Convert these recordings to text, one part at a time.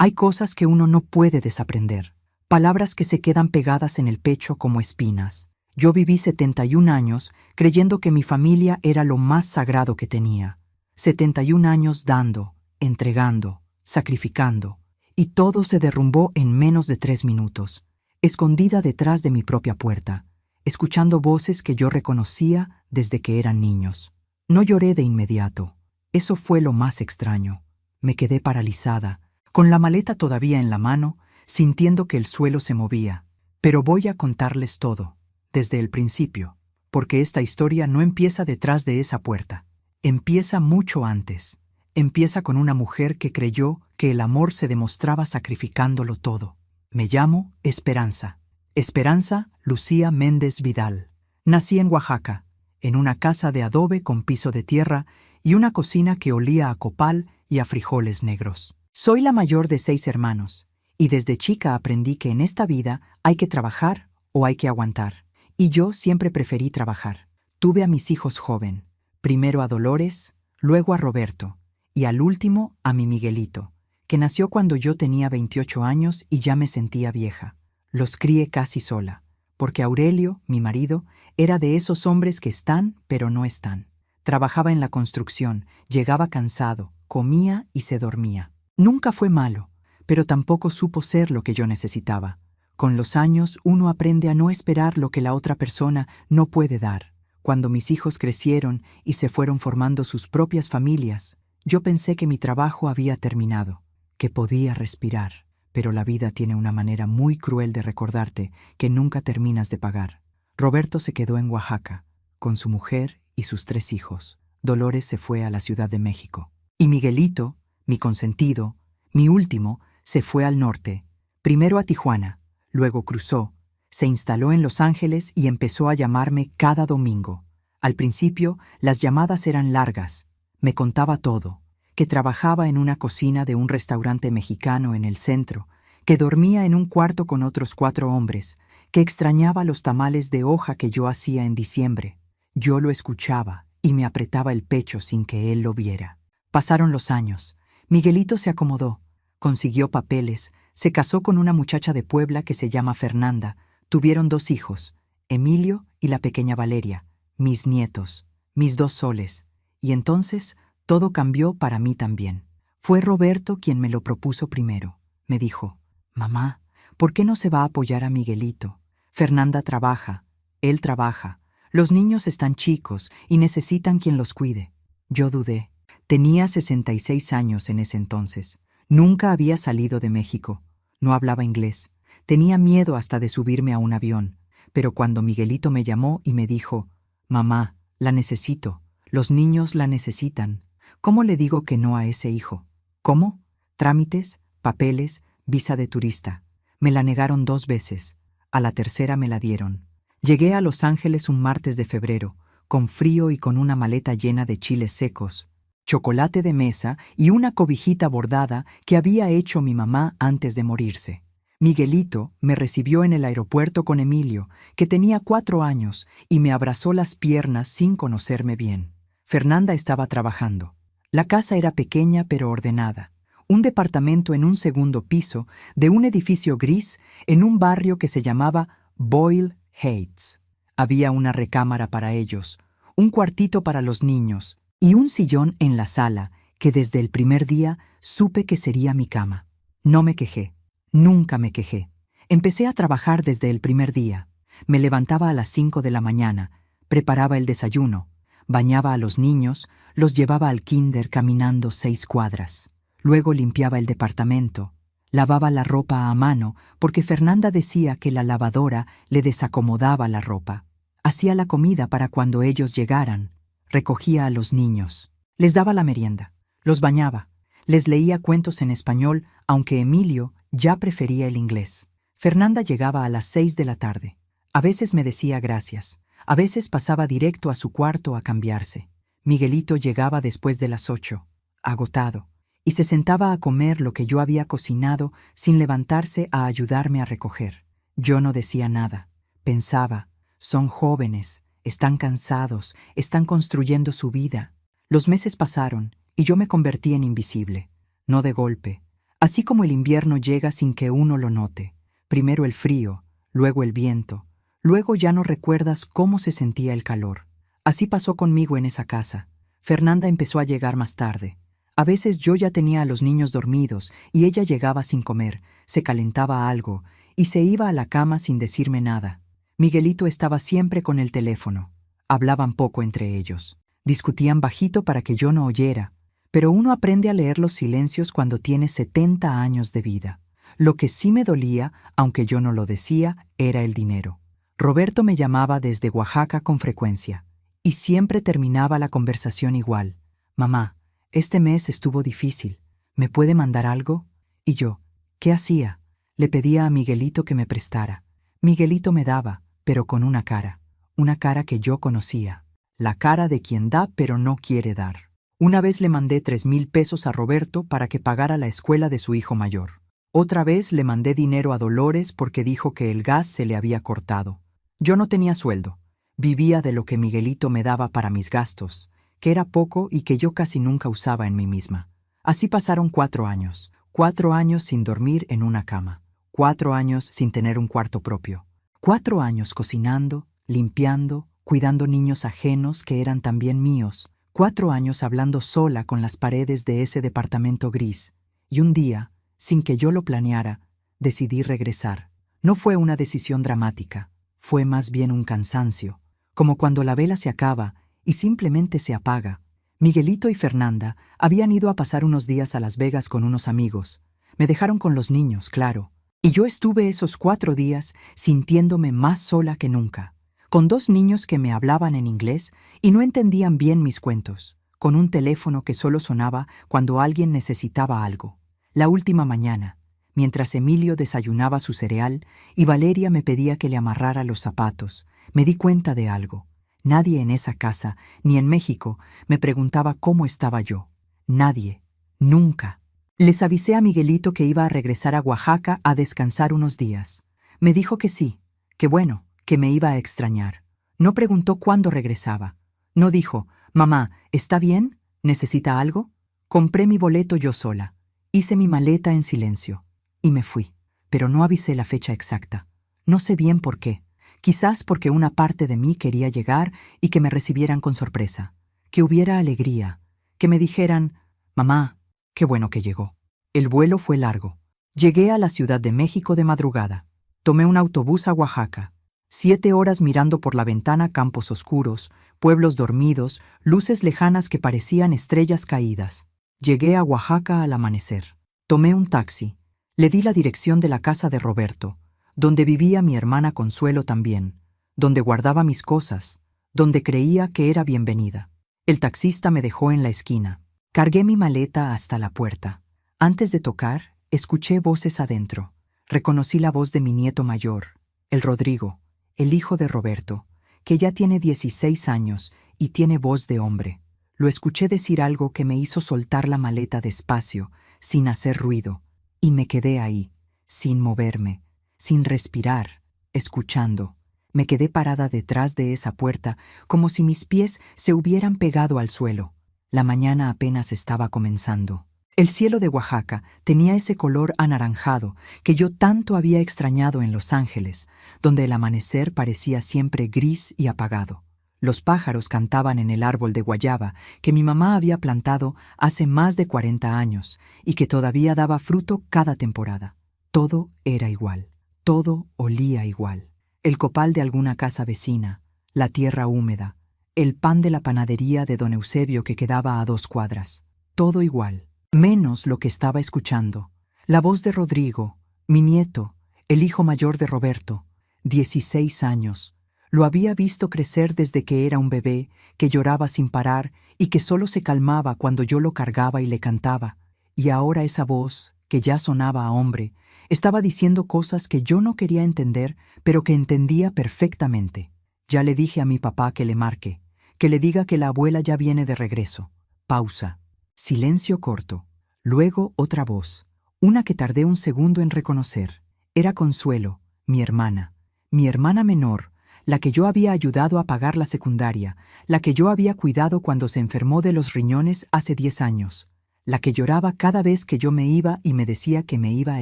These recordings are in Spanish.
Hay cosas que uno no puede desaprender, palabras que se quedan pegadas en el pecho como espinas. Yo viví 71 años creyendo que mi familia era lo más sagrado que tenía. 71 años dando, entregando, sacrificando, y todo se derrumbó en menos de 3 minutos, escondida detrás de mi propia puerta, escuchando voces que yo reconocía desde que eran niños. No lloré de inmediato. Eso fue lo más extraño. Me quedé paralizada, con la maleta todavía en la mano, sintiendo que el suelo se movía. Pero voy a contarles todo, desde el principio, porque esta historia no empieza detrás de esa puerta. Empieza mucho antes. Empieza con una mujer que creyó que el amor se demostraba sacrificándolo todo. Me llamo Esperanza. Esperanza Lucía Méndez Vidal. Nací en Oaxaca, en una casa de adobe con piso de tierra y una cocina que olía a copal y a frijoles negros. Soy la mayor de 6 hermanos, y desde chica aprendí que en esta vida hay que trabajar o hay que aguantar. Y yo siempre preferí trabajar. Tuve a mis hijos joven, primero a Dolores, luego a Roberto, y al último a mi Miguelito, que nació cuando yo tenía 28 años y ya me sentía vieja. Los crié casi sola, porque Aurelio, mi marido, era de esos hombres que están pero no están. Trabajaba en la construcción, llegaba cansado, comía y se dormía. Nunca fue malo, pero tampoco supo ser lo que yo necesitaba. Con los años uno aprende a no esperar lo que la otra persona no puede dar. Cuando mis hijos crecieron y se fueron formando sus propias familias, yo pensé que mi trabajo había terminado, que podía respirar. Pero la vida tiene una manera muy cruel de recordarte que nunca terminas de pagar. Roberto se quedó en Oaxaca, con su mujer y sus 3 hijos. Dolores se fue a la Ciudad de México. Y Miguelito, mi consentido, mi último, se fue al norte, primero a Tijuana, luego cruzó, se instaló en Los Ángeles y empezó a llamarme cada domingo. Al principio, las llamadas eran largas. Me contaba todo, que trabajaba en una cocina de un restaurante mexicano en el centro, que dormía en un cuarto con otros 4 hombres, que extrañaba los tamales de hoja que yo hacía en diciembre. Yo lo escuchaba y me apretaba el pecho sin que él lo viera. Pasaron los años. Miguelito se acomodó, consiguió papeles, se casó con una muchacha de Puebla que se llama Fernanda. Tuvieron 2 hijos, Emilio y la pequeña Valeria, mis nietos, mis 2 soles. Y entonces todo cambió para mí también. Fue Roberto quien me lo propuso primero. Me dijo: «Mamá, ¿por qué no se va a apoyar a Miguelito? Fernanda trabaja, él trabaja, los niños están chicos y necesitan quien los cuide». Yo dudé. Tenía 66 años en ese entonces. Nunca había salido de México. No hablaba inglés. Tenía miedo hasta de subirme a un avión. Pero cuando Miguelito me llamó y me dijo: «Mamá, la necesito. Los niños la necesitan. ¿Cómo le digo que no a ese hijo?» ¿Cómo? Trámites, papeles, visa de turista. Me la negaron 2 veces. A la tercera me la dieron. Llegué a Los Ángeles un martes de febrero, con frío y con una maleta llena de chiles secos, chocolate de mesa y una cobijita bordada que había hecho mi mamá antes de morirse. Miguelito me recibió en el aeropuerto con Emilio, que tenía 4 años, y me abrazó las piernas sin conocerme bien. Fernanda estaba trabajando. La casa era pequeña pero ordenada. Un departamento en un 2º piso de un edificio gris en un barrio que se llamaba Boyle Heights. Había una recámara para ellos, un cuartito para los niños y un sillón en la sala que desde el primer día supe que sería mi cama. No me quejé, nunca me quejé. Empecé a trabajar desde el primer día. Me levantaba a las 5 de la mañana, preparaba el desayuno, bañaba a los niños, los llevaba al kinder caminando 6 cuadras. Luego limpiaba el departamento, lavaba la ropa a mano porque Fernanda decía que la lavadora le desacomodaba la ropa. Hacía la comida para cuando ellos llegaran, recogía a los niños, les daba la merienda, los bañaba, les leía cuentos en español, aunque Emilio ya prefería el inglés. Fernanda llegaba a las 6 de la tarde. A veces me decía gracias, a veces pasaba directo a su cuarto a cambiarse. Miguelito llegaba después de las 8, agotado, y se sentaba a comer lo que yo había cocinado sin levantarse a ayudarme a recoger. Yo no decía nada. Pensaba: son jóvenes, están cansados, están construyendo su vida. Los meses pasaron y yo me convertí en invisible. No de golpe. Así como el invierno llega sin que uno lo note. Primero el frío, luego el viento, luego ya no recuerdas cómo se sentía el calor. Así pasó conmigo en esa casa. Fernanda empezó a llegar más tarde. A veces yo ya tenía a los niños dormidos y ella llegaba sin comer, se calentaba algo y se iba a la cama sin decirme nada. Miguelito estaba siempre con el teléfono. Hablaban poco entre ellos. Discutían bajito para que yo no oyera. Pero uno aprende a leer los silencios cuando tiene 70 años de vida. Lo que sí me dolía, aunque yo no lo decía, era el dinero. Roberto me llamaba desde Oaxaca con frecuencia. Y siempre terminaba la conversación igual. Mamá, este mes estuvo difícil. ¿Me puede mandar algo? Y yo, ¿qué hacía? Le pedía a Miguelito que me prestara. Miguelito me daba, pero con una cara que yo conocía. La cara de quien da pero no quiere dar. Una vez le mandé 3,000 pesos a Roberto para que pagara la escuela de su hijo mayor. Otra vez le mandé dinero a Dolores porque dijo que el gas se le había cortado. Yo no tenía sueldo. Vivía de lo que Miguelito me daba para mis gastos, que era poco y que yo casi nunca usaba en mí misma. Así pasaron 4 años. 4 años sin dormir en una cama. 4 años sin tener un cuarto propio. 4 años cocinando, limpiando, cuidando niños ajenos que eran también míos. 4 años hablando sola con las paredes de ese departamento gris. Y un día, sin que yo lo planeara, decidí regresar. No fue una decisión dramática, fue más bien un cansancio, como cuando la vela se acaba y simplemente se apaga. Miguelito y Fernanda habían ido a pasar unos días a Las Vegas con unos amigos. Me dejaron con los niños, claro. Y yo estuve esos 4 días sintiéndome más sola que nunca, con 2 niños que me hablaban en inglés y no entendían bien mis cuentos, con un teléfono que solo sonaba cuando alguien necesitaba algo. La última mañana, mientras Emilio desayunaba su cereal y Valeria me pedía que le amarrara los zapatos, me di cuenta de algo. Nadie en esa casa, ni en México, me preguntaba cómo estaba yo. Nadie. Nunca. Les avisé a Miguelito que iba a regresar a Oaxaca a descansar unos días. Me dijo que sí, que bueno, que me iba a extrañar. No preguntó cuándo regresaba. No dijo, mamá, ¿está bien? ¿Necesita algo? Compré mi boleto yo sola. Hice mi maleta en silencio. Y me fui. Pero no avisé la fecha exacta. No sé bien por qué. Quizás porque una parte de mí quería llegar y que me recibieran con sorpresa. Que hubiera alegría. Que me dijeran, mamá, qué bueno que llegó. El vuelo fue largo. Llegué a la Ciudad de México de madrugada. Tomé un autobús a Oaxaca. 7 horas mirando por la ventana campos oscuros, pueblos dormidos, luces lejanas que parecían estrellas caídas. Llegué a Oaxaca al amanecer. Tomé un taxi. Le di la dirección de la casa de Roberto, donde vivía mi hermana Consuelo también, donde guardaba mis cosas, donde creía que era bienvenida. El taxista me dejó en la esquina. Cargué mi maleta hasta la puerta. Antes de tocar, escuché voces adentro. Reconocí la voz de mi nieto mayor, el Rodrigo, el hijo de Roberto, que ya tiene 16 años y tiene voz de hombre. Lo escuché decir algo que me hizo soltar la maleta despacio, sin hacer ruido, y me quedé ahí, sin moverme, sin respirar, escuchando. Me quedé parada detrás de esa puerta, como si mis pies se hubieran pegado al suelo. La mañana apenas estaba comenzando. El cielo de Oaxaca tenía ese color anaranjado que yo tanto había extrañado en Los Ángeles, donde el amanecer parecía siempre gris y apagado. Los pájaros cantaban en el árbol de guayaba que mi mamá había plantado hace más de 40 años y que todavía daba fruto cada temporada. Todo era igual, todo olía igual. El copal de alguna casa vecina, la tierra húmeda, el pan de la panadería de don Eusebio que quedaba a 2 cuadras. Todo igual, menos lo que estaba escuchando. La voz de Rodrigo, mi nieto, el hijo mayor de Roberto, 16 años. Lo había visto crecer desde que era un bebé, que lloraba sin parar y que solo se calmaba cuando yo lo cargaba y le cantaba. Y ahora esa voz, que ya sonaba a hombre, estaba diciendo cosas que yo no quería entender, pero que entendía perfectamente. Ya le dije a mi papá que le marque, que le diga que la abuela ya viene de regreso. Pausa. Silencio corto. Luego otra voz, una que tardé un segundo en reconocer. Era Consuelo, mi hermana menor, la que yo había ayudado a pagar la secundaria, la que yo había cuidado cuando se enfermó de los riñones hace 10 años, la que lloraba cada vez que yo me iba y me decía que me iba a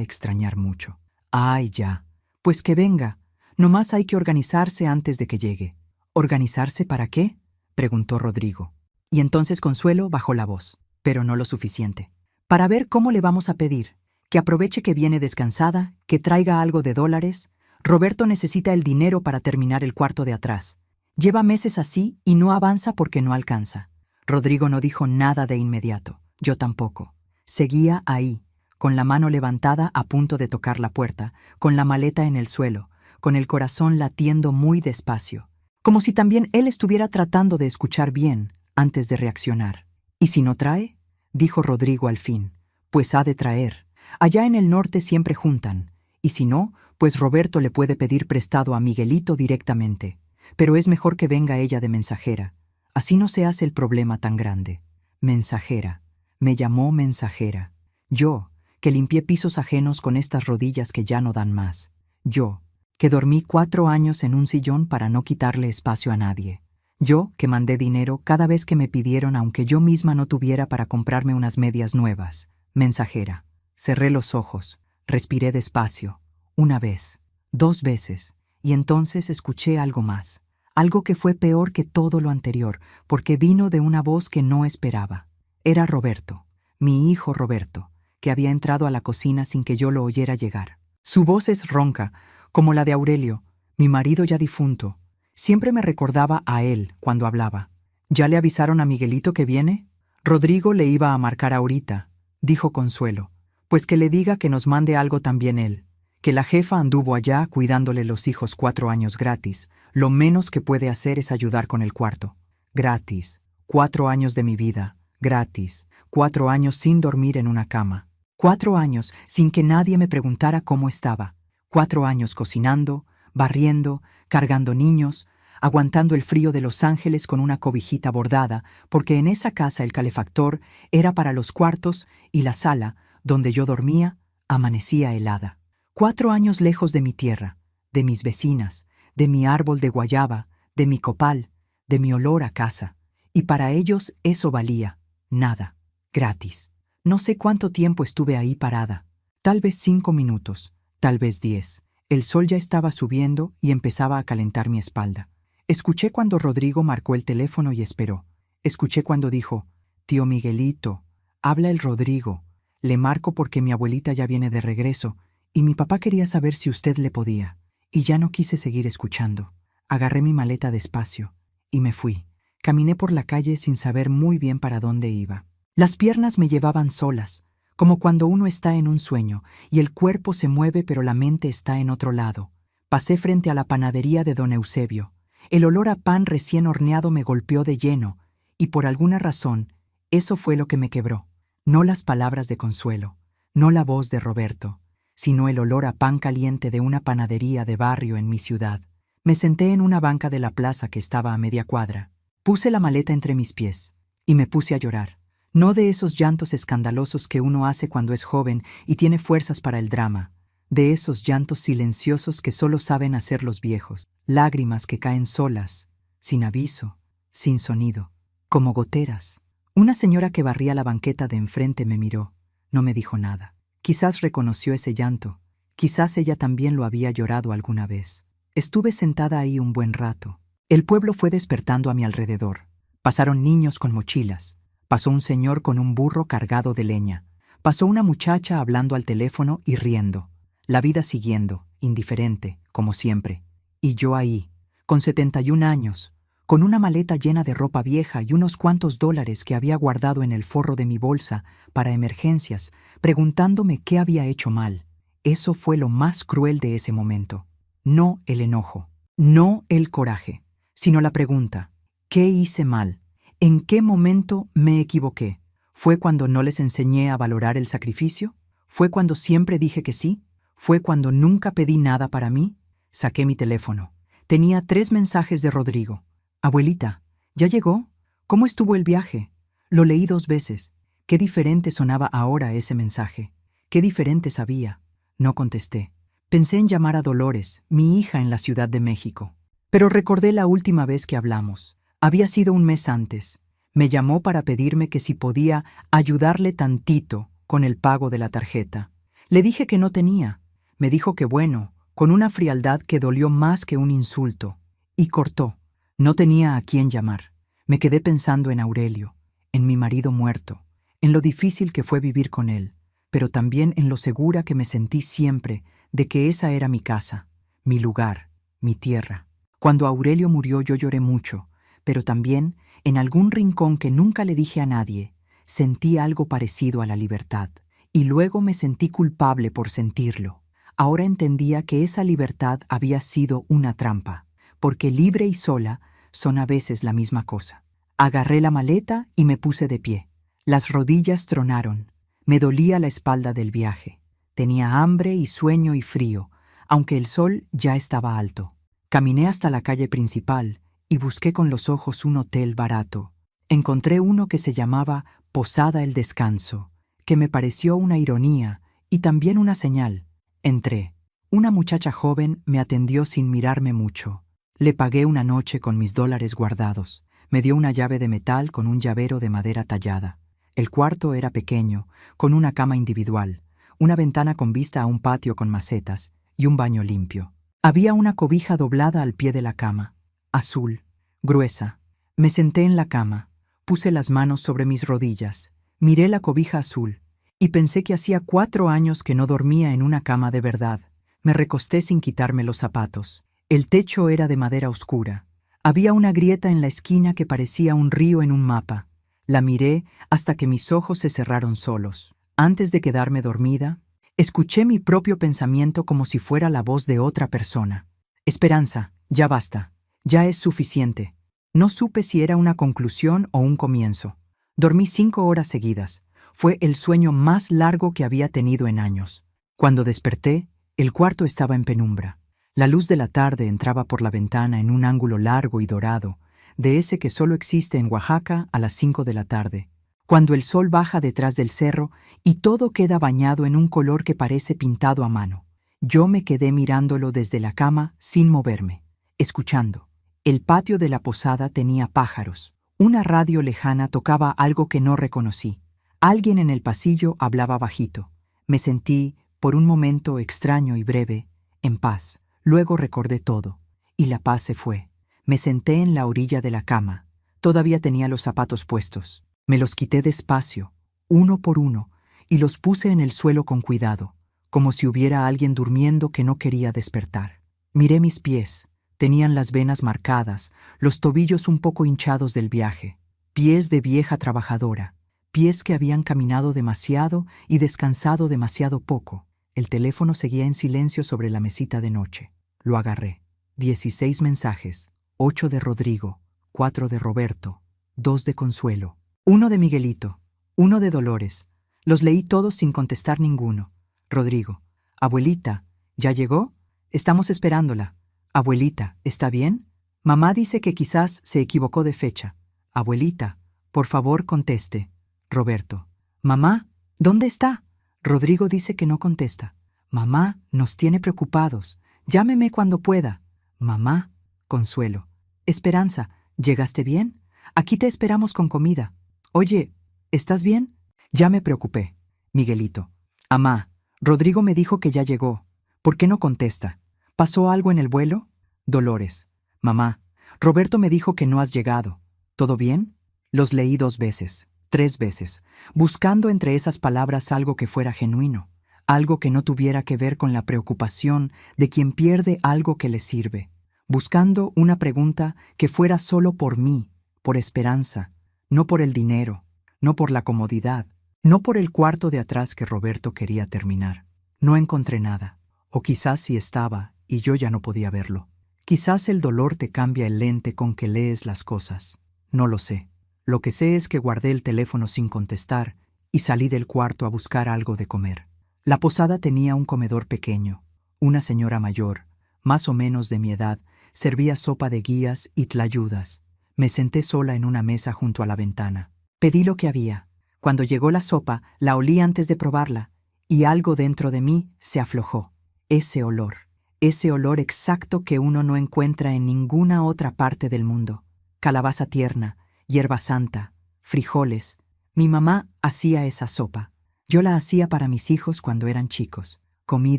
extrañar mucho. Ay, ya. Pues que venga. Nomás hay que organizarse antes de que llegue. ¿Organizarse para qué?, preguntó Rodrigo. Y entonces Consuelo bajó la voz, pero no lo suficiente. Para ver cómo le vamos a pedir. Que aproveche que viene descansada, que traiga algo de dólares. Roberto necesita el dinero para terminar el cuarto de atrás. Lleva meses así y no avanza porque no alcanza. Rodrigo no dijo nada de inmediato. Yo tampoco. Seguía ahí, con la mano levantada a punto de tocar la puerta, con la maleta en el suelo, con el corazón latiendo muy despacio, como si también él estuviera tratando de escuchar bien antes de reaccionar. ¿Y si no trae?, dijo Rodrigo al fin. Pues ha de traer. Allá en el norte siempre juntan. Y si no, pues Roberto le puede pedir prestado a Miguelito directamente. Pero es mejor que venga ella de mensajera. Así no se hace el problema tan grande. Mensajera. Me llamó mensajera. Yo, que limpié pisos ajenos con estas rodillas que ya no dan más. Yo, que dormí 4 años en un sillón para no quitarle espacio a nadie. Yo, que mandé dinero cada vez que me pidieron aunque yo misma no tuviera para comprarme unas medias nuevas. Mensajera. Cerré los ojos, respiré despacio. 1 vez, 2 veces, y entonces escuché algo más. Algo que fue peor que todo lo anterior, porque vino de una voz que no esperaba. Era Roberto, mi hijo Roberto, que había entrado a la cocina sin que yo lo oyera llegar. Su voz es ronca, como la de Aurelio, mi marido ya difunto. Siempre me recordaba a él cuando hablaba. ¿Ya le avisaron a Miguelito que viene? Rodrigo le iba a marcar ahorita, dijo Consuelo. Pues que le diga que nos mande algo también él. Que la jefa anduvo allá cuidándole los hijos 4 años gratis. Lo menos que puede hacer es ayudar con el cuarto. Gratis. 4 años de mi vida. Gratis. 4 años sin dormir en una cama. 4 años sin que nadie me preguntara cómo estaba. 4 años cocinando, barriendo, cargando niños, aguantando el frío de Los Ángeles con una cobijita bordada, porque en esa casa el calefactor era para los cuartos y la sala, donde yo dormía, amanecía helada. 4 años lejos de mi tierra, de mis vecinas, de mi árbol de guayaba, de mi copal, de mi olor a casa. Y para ellos eso valía nada, gratis. No sé cuánto tiempo estuve ahí parada. Tal vez 5 minutos, tal vez 10. El sol ya estaba subiendo y empezaba a calentar mi espalda. Escuché cuando Rodrigo marcó el teléfono y esperó. Escuché cuando dijo: «Tío Miguelito, habla el Rodrigo. Le marco porque mi abuelita ya viene de regreso y mi papá quería saber si usted le podía». Y ya no quise seguir escuchando. Agarré mi maleta despacio y me fui. Caminé por la calle sin saber muy bien para dónde iba. Las piernas me llevaban solas, como cuando uno está en un sueño y el cuerpo se mueve pero la mente está en otro lado. Pasé frente a la panadería de don Eusebio. El olor a pan recién horneado me golpeó de lleno y por alguna razón eso fue lo que me quebró. No las palabras de Consuelo, no la voz de Roberto, sino el olor a pan caliente de una panadería de barrio en mi ciudad. Me senté en una banca de la plaza que estaba a media cuadra. Puse la maleta entre mis pies y me puse a llorar. No de esos llantos escandalosos que uno hace cuando es joven y tiene fuerzas para el drama. De esos llantos silenciosos que solo saben hacer los viejos. Lágrimas que caen solas, sin aviso, sin sonido, como goteras. Una señora que barría la banqueta de enfrente me miró. No me dijo nada. Quizás reconoció ese llanto. Quizás ella también lo había llorado alguna vez. Estuve sentada ahí un buen rato. El pueblo fue despertando a mi alrededor. Pasaron niños con mochilas. Pasó un señor con un burro cargado de leña. Pasó una muchacha hablando al teléfono y riendo. La vida siguiendo, indiferente, como siempre. Y yo ahí, con 71 años, con una maleta llena de ropa vieja y unos cuantos dólares que había guardado en el forro de mi bolsa para emergencias, preguntándome qué había hecho mal. Eso fue lo más cruel de ese momento. No el enojo, no el coraje, sino la pregunta: ¿qué hice mal? ¿En qué momento me equivoqué? ¿Fue cuando no les enseñé a valorar el sacrificio? ¿Fue cuando siempre dije que sí? ¿Fue cuando nunca pedí nada para mí? Saqué mi teléfono. Tenía 3 mensajes de Rodrigo. «Abuelita, ¿ya llegó? ¿Cómo estuvo el viaje?» Lo leí 2 veces. Qué diferente sonaba ahora ese mensaje. Qué diferente sabía. No contesté. Pensé en llamar a Dolores, mi hija en la Ciudad de México. Pero recordé la última vez que hablamos. Había sido un mes antes. Me llamó para pedirme que si podía ayudarle tantito con el pago de la tarjeta. Le dije que no tenía. Me dijo que bueno, con una frialdad que dolió más que un insulto. Y cortó. No tenía a quién llamar. Me quedé pensando en Aurelio, en mi marido muerto, en lo difícil que fue vivir con él, pero también en lo segura que me sentí siempre de que esa era mi casa, mi lugar, mi tierra. Cuando Aurelio murió yo lloré mucho, pero también, en algún rincón que nunca le dije a nadie, sentí algo parecido a la libertad, y luego me sentí culpable por sentirlo. Ahora entendía que esa libertad había sido una trampa, porque libre y sola son a veces la misma cosa. Agarré la maleta y me puse de pie. Las rodillas tronaron. Me dolía la espalda del viaje. Tenía hambre y sueño y frío, aunque el sol ya estaba alto. Caminé hasta la calle principal y busqué con los ojos un hotel barato. Encontré uno que se llamaba Posada El Descanso, que me pareció una ironía y también una señal. Entré. Una muchacha joven me atendió sin mirarme mucho. Le pagué una noche con mis dólares guardados. Me dio una llave de metal con un llavero de madera tallada. El cuarto era pequeño, con una cama individual, una ventana con vista a un patio con macetas y un baño limpio. Había una cobija doblada al pie de la cama, azul, gruesa. Me senté en la cama, puse las manos sobre mis rodillas, miré la cobija azul y pensé que hacía 4 años que no dormía en una cama de verdad. Me recosté sin quitarme los zapatos. El techo era de madera oscura. Había una grieta en la esquina que parecía un río en un mapa. La miré hasta que mis ojos se cerraron solos. Antes de quedarme dormida, escuché mi propio pensamiento como si fuera la voz de otra persona. Esperanza, ya basta. Ya es suficiente. No supe si era una conclusión o un comienzo. Dormí 5 horas seguidas. Fue el sueño más largo que había tenido en años. Cuando desperté, el cuarto estaba en penumbra. La luz de la tarde entraba por la ventana en un ángulo largo y dorado, de ese que solo existe en Oaxaca a las 5 de la tarde, cuando el sol baja detrás del cerro y todo queda bañado en un color que parece pintado a mano. Yo me quedé mirándolo desde la cama sin moverme, escuchando. El patio de la posada tenía pájaros. Una radio lejana tocaba algo que no reconocí. Alguien en el pasillo hablaba bajito. Me sentí, por un momento extraño y breve, en paz. Luego recordé todo, y la paz se fue. Me senté en la orilla de la cama. Todavía tenía los zapatos puestos. Me los quité despacio, uno por uno, y los puse en el suelo con cuidado, como si hubiera alguien durmiendo que no quería despertar. Miré mis pies. Tenían las venas marcadas, los tobillos un poco hinchados del viaje. Pies de vieja trabajadora. Pies que habían caminado demasiado y descansado demasiado poco. El teléfono seguía en silencio sobre la mesita de noche. Lo agarré. 16 mensajes. 8 de Rodrigo, 4 de Roberto, 2 de Consuelo, 1 de Miguelito, 1 de Dolores. Los leí todos sin contestar ninguno. Rodrigo: abuelita, ¿ya llegó? Estamos esperándola. Abuelita, ¿está bien? Mamá dice que quizás se equivocó de fecha. Abuelita, por favor conteste. Roberto: mamá, ¿dónde está? Rodrigo dice que no contesta. Mamá, nos tiene preocupados. Llámeme cuando pueda. Mamá. Consuelo: Esperanza, ¿llegaste bien? Aquí te esperamos con comida. Oye, ¿estás bien? Ya me preocupé. Miguelito: amá, Rodrigo me dijo que ya llegó. ¿Por qué no contesta? ¿Pasó algo en el vuelo? Dolores: mamá, Roberto me dijo que no has llegado. ¿Todo bien? Los leí 2 veces, 3 veces, buscando entre esas palabras algo que fuera genuino, algo que no tuviera que ver con la preocupación de quien pierde algo que le sirve, buscando una pregunta que fuera solo por mí, por Esperanza, no por el dinero, no por la comodidad, no por el cuarto de atrás que Roberto quería terminar. No encontré nada, o quizás sí estaba y yo ya no podía verlo. Quizás el dolor te cambia el lente con que lees las cosas. No lo sé. Lo que sé es que guardé el teléfono sin contestar y salí del cuarto a buscar algo de comer. La posada tenía un comedor pequeño. Una señora mayor, más o menos de mi edad, servía sopa de guías y tlayudas. Me senté sola en una mesa junto a la ventana. Pedí lo que había. Cuando llegó la sopa, la olí antes de probarla, y algo dentro de mí se aflojó. Ese olor exacto que uno no encuentra en ninguna otra parte del mundo. Calabaza tierna, hierba santa, frijoles. Mi mamá hacía esa sopa. Yo la hacía para mis hijos cuando eran chicos. Comí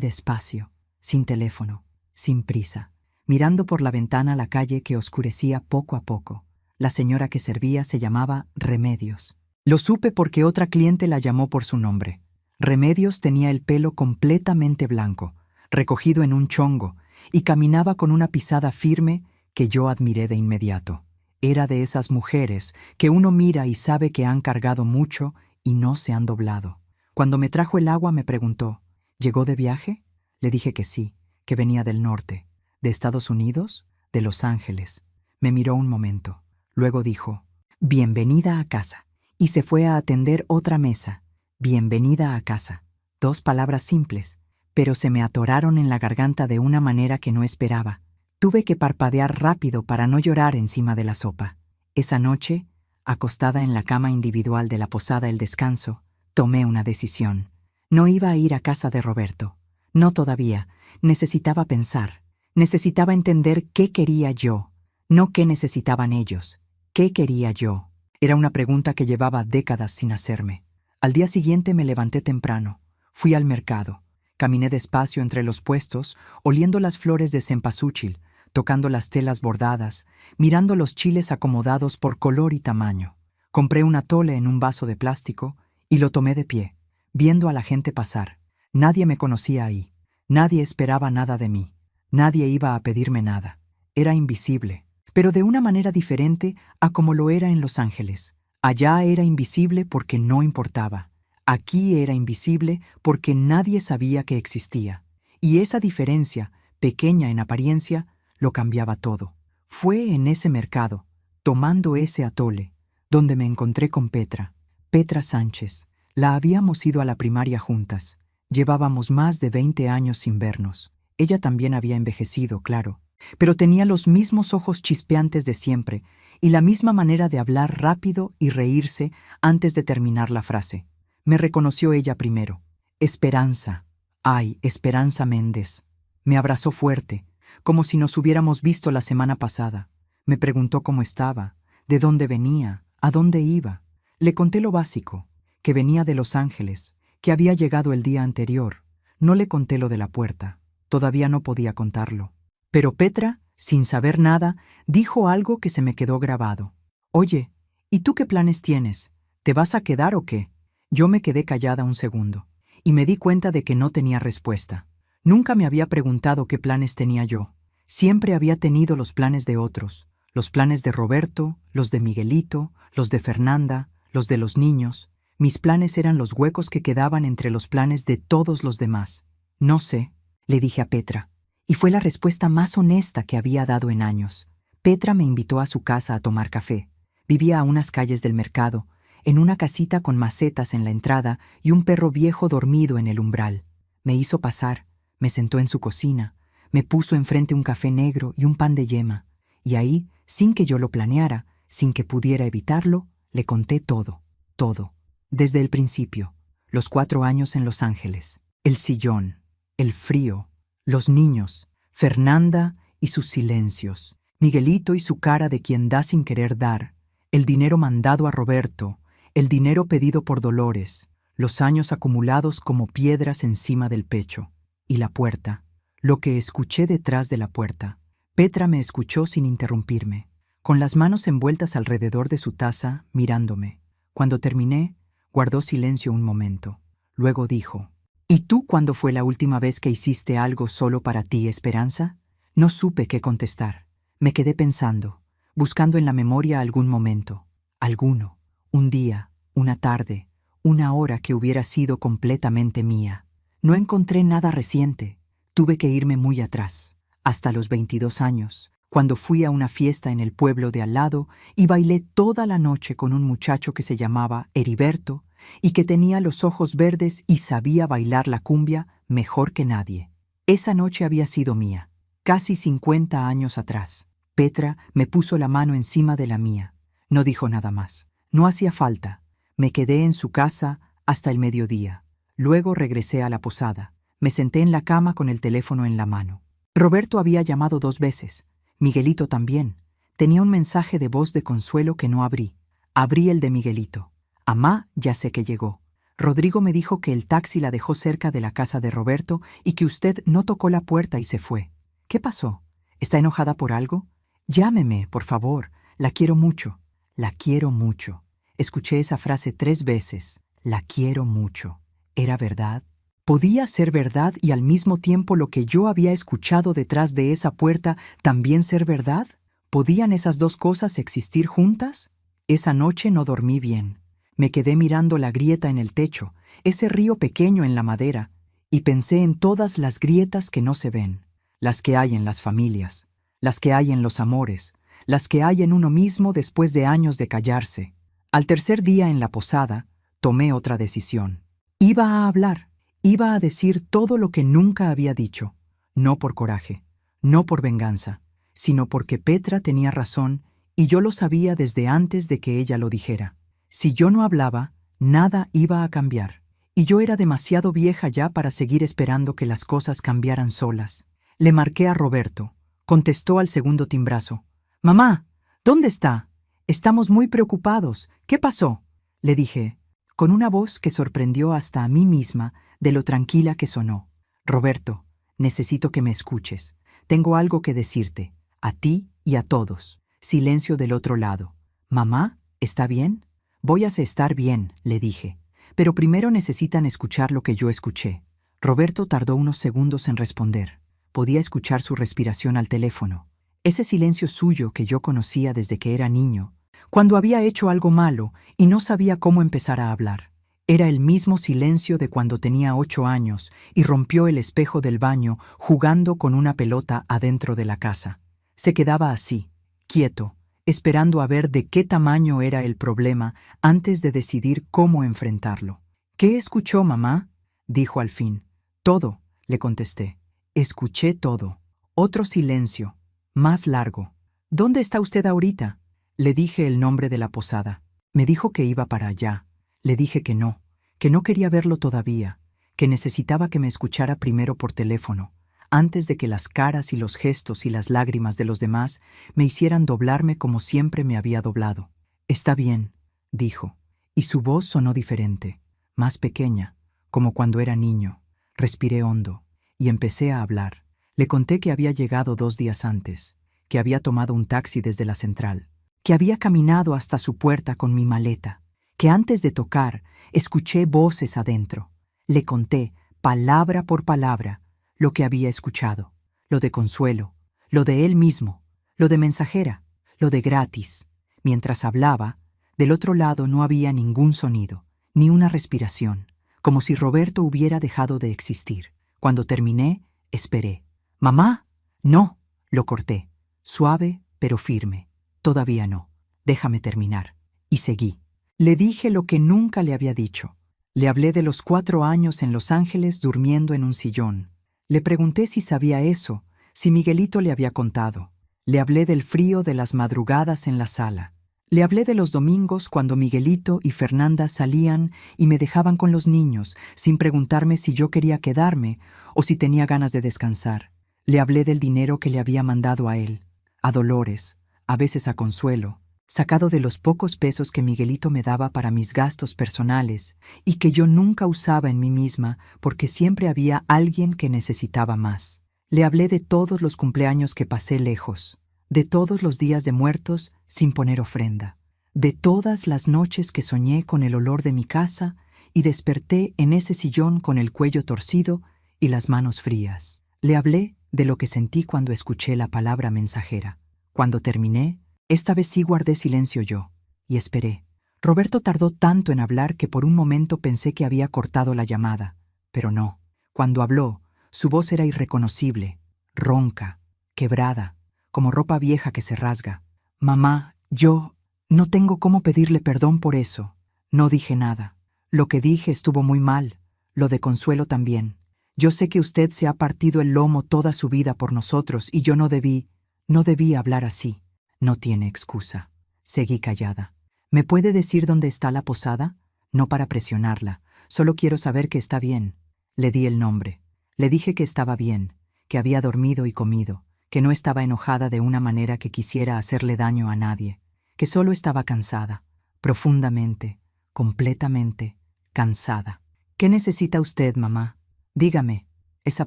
despacio, sin teléfono, sin prisa, mirando por la ventana la calle que oscurecía poco a poco. La señora que servía se llamaba Remedios. Lo supe porque otra cliente la llamó por su nombre. Remedios tenía el pelo completamente blanco, recogido en un chongo, y caminaba con una pisada firme que yo admiré de inmediato. Era de esas mujeres que uno mira y sabe que han cargado mucho y no se han doblado. Cuando me trajo el agua me preguntó, ¿llegó de viaje? Le dije que sí, que venía del norte. ¿De Estados Unidos? De Los Ángeles. Me miró un momento. Luego dijo, «Bienvenida a casa», y se fue a atender otra mesa. «Bienvenida a casa». 2 palabras simples, pero se me atoraron en la garganta de una manera que no esperaba. Tuve que parpadear rápido para no llorar encima de la sopa. Esa noche, acostada en la cama individual de la posada El Descanso, tomé una decisión. No iba a ir a casa de Roberto. No todavía. Necesitaba pensar. Necesitaba entender qué quería yo, no qué necesitaban ellos. ¿Qué quería yo? Era una pregunta que llevaba décadas sin hacerme. Al día siguiente me levanté temprano. Fui al mercado. Caminé despacio entre los puestos, oliendo las flores de cempasúchil, tocando las telas bordadas, mirando los chiles acomodados por color y tamaño. Compré un atole en un vaso de plástico y lo tomé de pie, viendo a la gente pasar. Nadie me conocía ahí. Nadie esperaba nada de mí. Nadie iba a pedirme nada. Era invisible, pero de una manera diferente a como lo era en Los Ángeles. Allá era invisible porque no importaba. Aquí era invisible porque nadie sabía que existía. Y esa diferencia, pequeña en apariencia, lo cambiaba todo. Fue en ese mercado, tomando ese atole, donde me encontré con Petra. Petra Sánchez. La habíamos ido a la primaria juntas. Llevábamos más de 20 años sin vernos. Ella también había envejecido, claro, pero tenía los mismos ojos chispeantes de siempre y la misma manera de hablar rápido y reírse antes de terminar la frase. Me reconoció ella primero. Esperanza. Ay, Esperanza Méndez. Me abrazó fuerte, como si nos hubiéramos visto la semana pasada. Me preguntó cómo estaba, de dónde venía, a dónde iba. Le conté lo básico, que venía de Los Ángeles, que había llegado el día anterior. No le conté lo de la puerta. Todavía no podía contarlo. Pero Petra, sin saber nada, dijo algo que se me quedó grabado. «Oye, ¿y tú qué planes tienes? ¿Te vas a quedar o qué?» Yo me quedé callada un segundo, y me di cuenta de que no tenía respuesta. Nunca me había preguntado qué planes tenía yo. Siempre había tenido los planes de otros, los planes de Roberto, los de Miguelito, los de Fernanda, los de los niños. Mis planes eran los huecos que quedaban entre los planes de todos los demás. «No sé», le dije a Petra, y fue la respuesta más honesta que había dado en años. Petra me invitó a su casa a tomar café. Vivía a unas calles del mercado, en una casita con macetas en la entrada y un perro viejo dormido en el umbral. Me hizo pasar, me sentó en su cocina, me puso enfrente un café negro y un pan de yema, y ahí, sin que yo lo planeara, sin que pudiera evitarlo, le conté todo, todo, desde el principio, los 4 años en Los Ángeles, el sillón, el frío, los niños, Fernanda y sus silencios, Miguelito y su cara de quien da sin querer dar, el dinero mandado a Roberto, el dinero pedido por Dolores, los años acumulados como piedras encima del pecho, y la puerta, lo que escuché detrás de la puerta. Petra me escuchó sin interrumpirme, con las manos envueltas alrededor de su taza, mirándome. Cuando terminé, guardó silencio un momento. Luego dijo, «¿Y tú cuándo fue la última vez que hiciste algo solo para ti, Esperanza?» No supe qué contestar. Me quedé pensando, buscando en la memoria algún momento, alguno, un día, una tarde, una hora que hubiera sido completamente mía. No encontré nada reciente. Tuve que irme muy atrás, hasta los 22 años, cuando fui a una fiesta en el pueblo de al lado y bailé toda la noche con un muchacho que se llamaba Heriberto y que tenía los ojos verdes y sabía bailar la cumbia mejor que nadie. Esa noche había sido mía, casi 50 años atrás. Petra me puso la mano encima de la mía. No dijo nada más. No hacía falta. Me quedé en su casa hasta el mediodía. Luego regresé a la posada. Me senté en la cama con el teléfono en la mano. Roberto había llamado 2 veces. Miguelito también. Tenía un mensaje de voz de consuelo que no abrí. Abrí el de Miguelito. Amá, ya sé que llegó. Rodrigo me dijo que el taxi la dejó cerca de la casa de Roberto y que usted no tocó la puerta y se fue. ¿Qué pasó? ¿Está enojada por algo? Llámeme, por favor. La quiero mucho. La quiero mucho. Escuché esa frase 3 veces. La quiero mucho. ¿Era verdad? ¿Podía ser verdad y al mismo tiempo lo que yo había escuchado detrás de esa puerta también ser verdad? ¿Podían esas dos cosas existir juntas? Esa noche no dormí bien. Me quedé mirando la grieta en el techo, ese río pequeño en la madera, y pensé en todas las grietas que no se ven, las que hay en las familias, las que hay en los amores, las que hay en uno mismo después de años de callarse. Al tercer día en la posada, tomé otra decisión. Iba a hablar, iba a decir todo lo que nunca había dicho, no por coraje, no por venganza, sino porque Petra tenía razón y yo lo sabía desde antes de que ella lo dijera. Si yo no hablaba, nada iba a cambiar, y yo era demasiado vieja ya para seguir esperando que las cosas cambiaran solas. Le marqué a Roberto. Contestó al segundo timbrazo. «Mamá, ¿dónde está? Estamos muy preocupados. ¿Qué pasó?», le dije, con una voz que sorprendió hasta a mí misma de lo tranquila que sonó. «Roberto, necesito que me escuches. Tengo algo que decirte, a ti y a todos». Silencio del otro lado. «Mamá, ¿está bien?». «Voy a estar bien», le dije, «pero primero necesitan escuchar lo que yo escuché». Roberto tardó unos segundos en responder. Podía escuchar su respiración al teléfono. Ese silencio suyo que yo conocía desde que era niño, cuando había hecho algo malo y no sabía cómo empezar a hablar. Era el mismo silencio de cuando tenía 8 años y rompió el espejo del baño jugando con una pelota adentro de la casa. Se quedaba así, quieto, esperando a ver de qué tamaño era el problema antes de decidir cómo enfrentarlo. «¿Qué escuchó, mamá?», dijo al fin. «Todo», le contesté. «Escuché todo». Otro silencio, más largo. «¿Dónde está usted ahorita?», le dije el nombre de la posada. Me dijo que iba para allá. Le dije que no quería verlo todavía, que necesitaba que me escuchara primero por teléfono, antes de que las caras y los gestos y las lágrimas de los demás me hicieran doblarme como siempre me había doblado. «Está bien», dijo, y su voz sonó diferente, más pequeña, como cuando era niño. Respiré hondo y empecé a hablar. Le conté que había llegado 2 días antes, que había tomado un taxi desde la central, que había caminado hasta su puerta con mi maleta, que antes de tocar escuché voces adentro. Le conté, palabra por palabra, lo que había escuchado, lo de Consuelo, lo de él mismo, lo de Mensajera, lo de Gratis. Mientras hablaba, del otro lado no había ningún sonido, ni una respiración, como si Roberto hubiera dejado de existir. Cuando terminé, esperé. «Mamá, no», lo corté, suave pero firme. «Todavía no, déjame terminar». Y seguí. Le dije lo que nunca le había dicho. Le hablé de los 4 años en Los Ángeles durmiendo en un sillón. Le pregunté si sabía eso, si Miguelito le había contado. Le hablé del frío de las madrugadas en la sala. Le hablé de los domingos cuando Miguelito y Fernanda salían y me dejaban con los niños, sin preguntarme si yo quería quedarme o si tenía ganas de descansar. Le hablé del dinero que le había mandado a él, a Dolores, a veces a Consuelo, sacado de los pocos pesos que Miguelito me daba para mis gastos personales y que yo nunca usaba en mí misma porque siempre había alguien que necesitaba más. Le hablé de todos los cumpleaños que pasé lejos, de todos los días de muertos sin poner ofrenda, de todas las noches que soñé con el olor de mi casa y desperté en ese sillón con el cuello torcido y las manos frías. Le hablé de lo que sentí cuando escuché la palabra mensajera. Cuando terminé, esta vez sí guardé silencio yo, y esperé. Roberto tardó tanto en hablar que por un momento pensé que había cortado la llamada, pero no. Cuando habló, su voz era irreconocible, ronca, quebrada, como ropa vieja que se rasga. «Mamá, yo no tengo cómo pedirle perdón por eso». No dije nada. Lo que dije estuvo muy mal, lo de Consuelo también. Yo sé que usted se ha partido el lomo toda su vida por nosotros y yo no debí hablar así. No tiene excusa. Seguí callada. «¿Me puede decir dónde está la posada?». No para presionarla, solo quiero saber que está bien. Le di el nombre. Le dije que estaba bien, que había dormido y comido, que no estaba enojada de una manera que quisiera hacerle daño a nadie, que solo estaba cansada. profundamente, completamente, cansada. ¿Qué necesita usted, mamá? Dígame, esa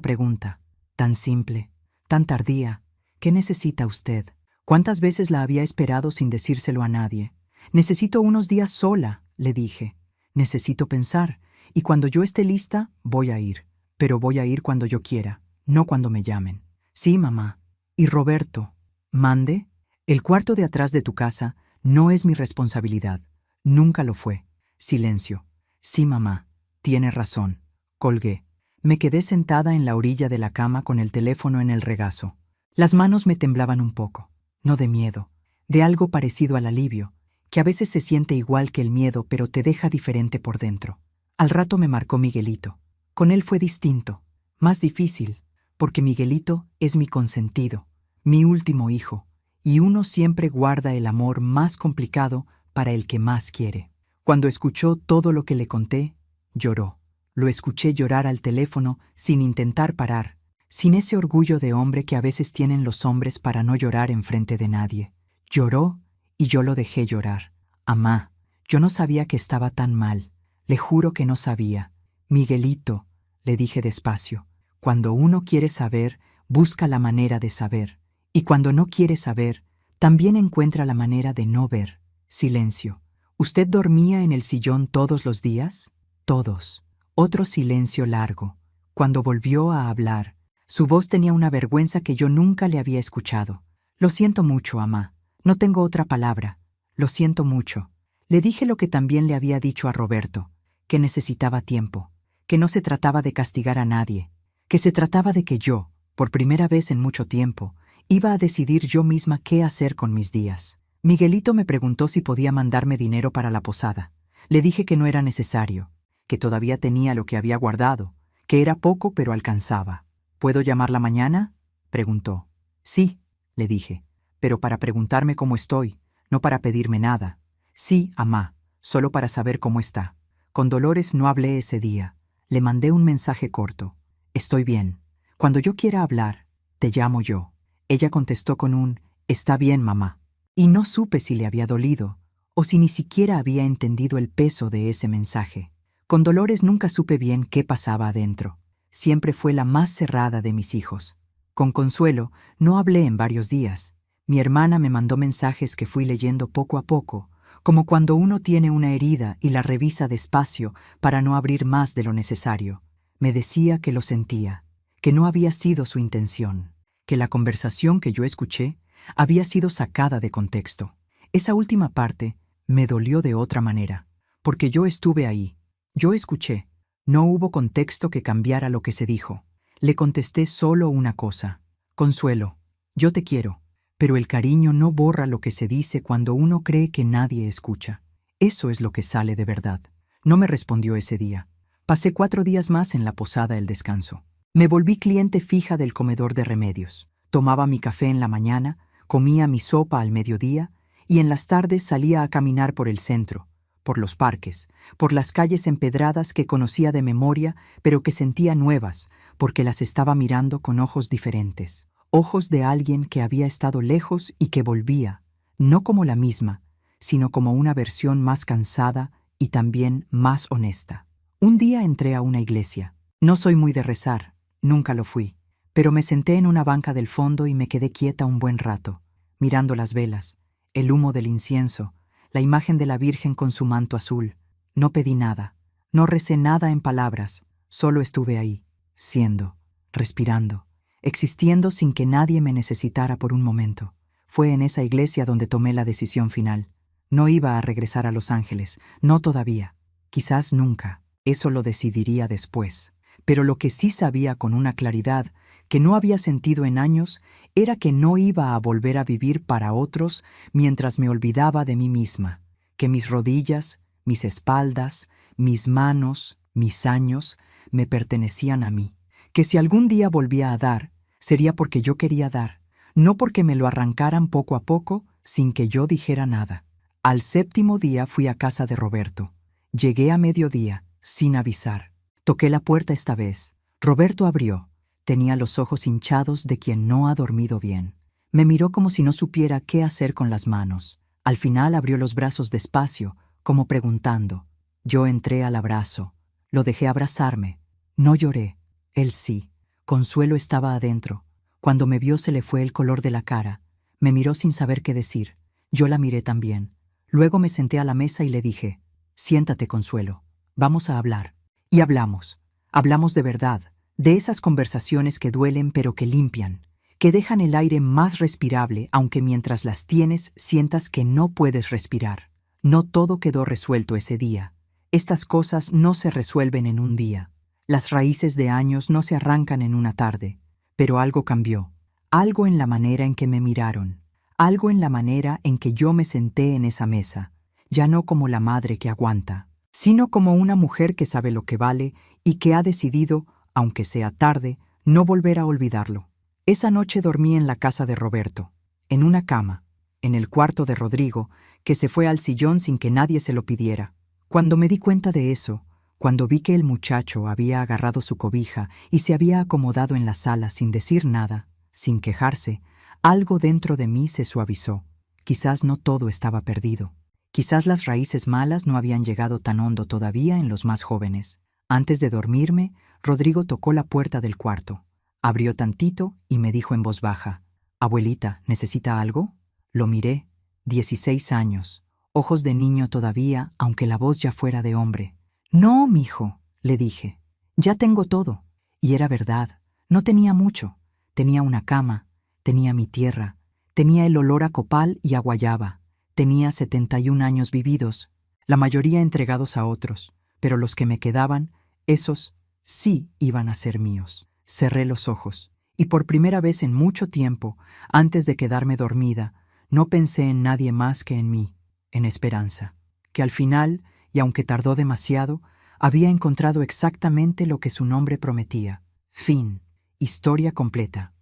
pregunta, tan simple, tan tardía. ¿Qué necesita usted? ¿Cuántas veces la había esperado sin decírselo a nadie? Necesito unos días sola, le dije. Necesito pensar, y cuando yo esté lista, voy a ir. Pero voy a ir cuando yo quiera, no cuando me llamen. Sí, mamá. ¿Y Roberto? ¿Mande? El cuarto de atrás de tu casa no es mi responsabilidad. Nunca lo fue. Silencio. Sí, mamá. Tiene razón. Colgué. Me quedé sentada en la orilla de la cama con el teléfono en el regazo. Las manos me temblaban un poco. No de miedo, de algo parecido al alivio, que a veces se siente igual que el miedo, pero te deja diferente por dentro. Al rato me marcó Miguelito. Con él fue distinto, más difícil, porque Miguelito es mi consentido, mi último hijo, y uno siempre guarda el amor más complicado para el que más quiere. Cuando escuchó todo lo que le conté, lloró. Lo escuché llorar al teléfono sin intentar parar, sin ese orgullo de hombre que a veces tienen los hombres para no llorar enfrente de nadie. Lloró y yo lo dejé llorar. Amá, yo no sabía que estaba tan mal. Le juro que no sabía. Miguelito, le dije despacio, cuando uno quiere saber, busca la manera de saber. Y cuando no quiere saber, también encuentra la manera de no ver. Silencio. ¿Usted dormía en el sillón todos los días? Todos. Otro silencio largo. Cuando volvió a hablar, su voz tenía una vergüenza que yo nunca le había escuchado. Lo siento mucho, amá. No tengo otra palabra. Lo siento mucho. Le dije lo que también le había dicho a Roberto, que necesitaba tiempo, que no se trataba de castigar a nadie, que se trataba de que yo, por primera vez en mucho tiempo, iba a decidir yo misma qué hacer con mis días. Miguelito me preguntó si podía mandarme dinero para la posada. Le dije que no era necesario, que todavía tenía lo que había guardado, que era poco pero alcanzaba. ¿Puedo llamarla mañana?, preguntó. Sí, le dije, pero para preguntarme cómo estoy, no para pedirme nada. Sí, amá, solo para saber cómo está. Con Dolores no hablé ese día. Le mandé un mensaje corto. Estoy bien. Cuando yo quiera hablar, te llamo yo. Ella contestó con un «Está bien, mamá». Y no supe si le había dolido, o si ni siquiera había entendido el peso de ese mensaje. Con Dolores nunca supe bien qué pasaba adentro. Siempre fue la más cerrada de mis hijos. Con Consuelo no hablé en varios días. Mi hermana me mandó mensajes que fui leyendo poco a poco, como cuando uno tiene una herida y la revisa despacio para no abrir más de lo necesario. Me decía que lo sentía, que no había sido su intención, que la conversación que yo escuché había sido sacada de contexto. Esa última parte me dolió de otra manera, porque yo estuve ahí, yo escuché. No hubo contexto que cambiara lo que se dijo. Le contesté solo una cosa. Consuelo, yo te quiero, pero el cariño no borra lo que se dice cuando uno cree que nadie escucha. Eso es lo que sale de verdad. No me respondió ese día. Pasé 4 días más en la posada El Descanso. Me volví cliente fija del comedor de Remedios. Tomaba mi café en la mañana, comía mi sopa al mediodía y en las tardes salía a caminar por el centro, por los parques, por las calles empedradas que conocía de memoria, pero que sentía nuevas, porque las estaba mirando con ojos diferentes. Ojos de alguien que había estado lejos y que volvía, no como la misma, sino como una versión más cansada y también más honesta. Un día entré a una iglesia. No soy muy de rezar, nunca lo fui, pero me senté en una banca del fondo y me quedé quieta un buen rato, mirando las velas, el humo del incienso, la imagen de la Virgen con su manto azul. No pedí nada, no recé nada en palabras, solo estuve ahí, siendo, respirando, existiendo sin que nadie me necesitara por un momento. Fue en esa iglesia donde tomé la decisión final. No iba a regresar a Los Ángeles, no todavía, quizás nunca, eso lo decidiría después. Pero lo que sí sabía con una claridad que no había sentido en años era que no iba a volver a vivir para otros mientras me olvidaba de mí misma, que mis rodillas, mis espaldas, mis manos, mis años me pertenecían a mí, que si algún día volvía a dar, sería porque yo quería dar, no porque me lo arrancaran poco a poco sin que yo dijera nada. Al 7º día fui a casa de Roberto. Llegué a mediodía, sin avisar. Toqué la puerta esta vez. Roberto abrió. Tenía los ojos hinchados de quien no ha dormido bien. Me miró como si no supiera qué hacer con las manos. Al final abrió los brazos despacio, como preguntando. Yo entré al abrazo. Lo dejé abrazarme. No lloré. Él sí. Consuelo estaba adentro. Cuando me vio se le fue el color de la cara. Me miró sin saber qué decir. Yo la miré también. Luego me senté a la mesa y le dije, siéntate, Consuelo. Vamos a hablar. Y hablamos. Hablamos de verdad, de esas conversaciones que duelen pero que limpian, que dejan el aire más respirable aunque mientras las tienes sientas que no puedes respirar. No todo quedó resuelto ese día. Estas cosas no se resuelven en un día. Las raíces de años no se arrancan en una tarde. Pero algo cambió. Algo en la manera en que me miraron. Algo en la manera en que yo me senté en esa mesa. Ya no como la madre que aguanta, sino como una mujer que sabe lo que vale y que ha decidido, aunque sea tarde, no volver a olvidarlo. Esa noche dormí en la casa de Roberto, en una cama, en el cuarto de Rodrigo, que se fue al sillón sin que nadie se lo pidiera. Cuando me di cuenta de eso, cuando vi que el muchacho había agarrado su cobija y se había acomodado en la sala sin decir nada, sin quejarse, algo dentro de mí se suavizó. Quizás no todo estaba perdido. Quizás las raíces malas no habían llegado tan hondo todavía en los más jóvenes. Antes de dormirme, Rodrigo tocó la puerta del cuarto. Abrió tantito y me dijo en voz baja, «Abuelita, ¿necesita algo?» Lo miré. 16 años. Ojos de niño todavía, aunque la voz ya fuera de hombre. «No, mijo», le dije. «Ya tengo todo». Y era verdad. No tenía mucho. Tenía una cama, tenía mi tierra, tenía el olor a copal y a guayaba. Tenía 71 años vividos, la mayoría entregados a otros, pero los que me quedaban, esos sí iban a ser míos. Cerré los ojos, y por primera vez en mucho tiempo, antes de quedarme dormida, no pensé en nadie más que en mí, en Esperanza, que al final, y aunque tardó demasiado, había encontrado exactamente lo que su nombre prometía. Fin. Historia completa.